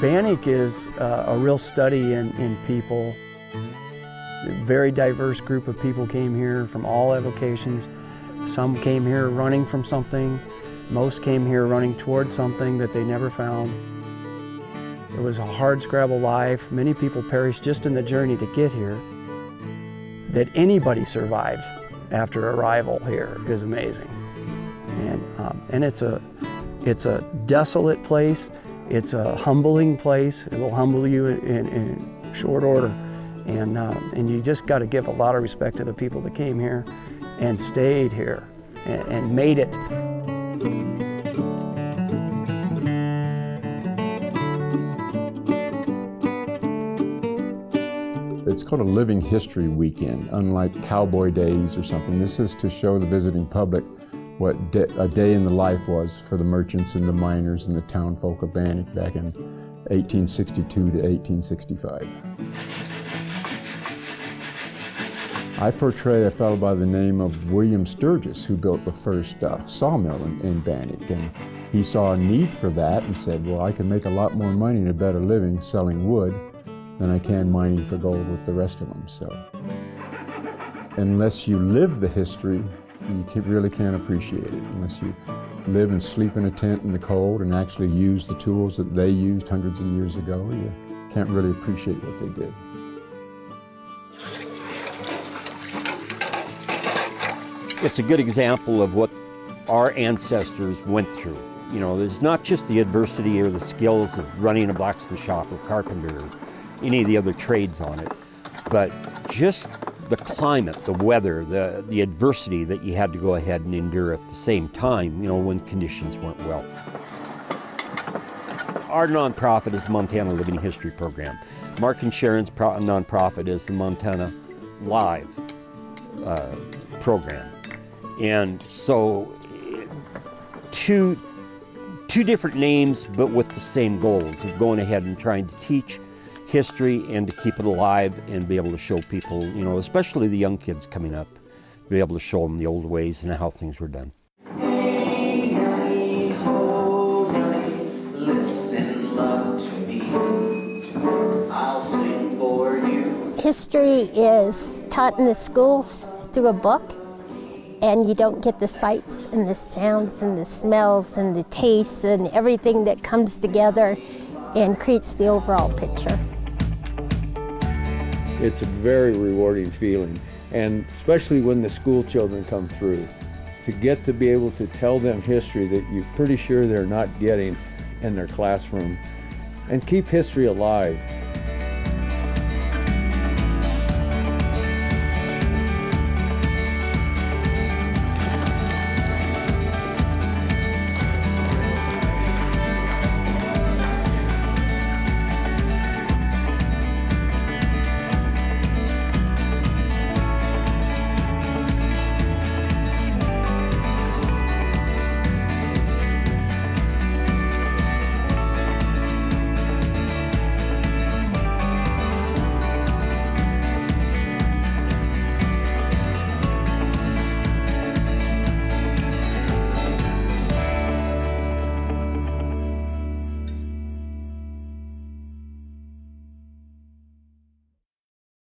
Bannack is a real study in people. A very diverse group of people came here from all avocations. Some came here running from something. Most came here running toward something that they never found. It was a hardscrabble life. Many people perished just in the journey to get here. That anybody survives after arrival here is amazing. And it's a desolate place. It's a humbling place. It will humble you in short order. And you just got to give a lot of respect to the people that came here and stayed here and made it. It's called a Living History Weekend, unlike Cowboy Days or something. This is to show the visiting public what a day in the life was for the merchants and the miners and the townfolk of Bannack back in 1862 to 1865. I portray a fellow by the name of William Sturgis, who built the first sawmill in Bannack, and he saw a need for that and said, well, I can make a lot more money and a better living selling wood than I can mining for gold with the rest of them. So, unless you live the history, you really can't appreciate it. Unless you live and sleep in a tent in the cold and actually use the tools that they used hundreds of years ago, you can't really appreciate what they did. It's a good example of what our ancestors went through. You know, there's not just the adversity or the skills of running a blacksmith shop or carpenter or any of the other trades on it, but just the climate, the weather, the adversity that you had to go ahead and endure at the same time, you know, when conditions weren't well. Our nonprofit is the Montana Living History Program. Mark and Sharon's nonprofit is the Montana Live program. And so two different names, but with the same goals of going ahead and trying to teach history and to keep it alive and be able to show people, you know, especially the young kids coming up, be able to show them the old ways and how things were done. Hey, honey, ho, honey, listen, love to me. I'll sing for you. History is taught in the schools through a book, and you don't get the sights and the sounds and the smells and the tastes and everything that comes together and creates the overall picture. It's a very rewarding feeling, and especially when the school children come through, to get to be able to tell them history that you're pretty sure they're not getting in their classroom, and keep history alive.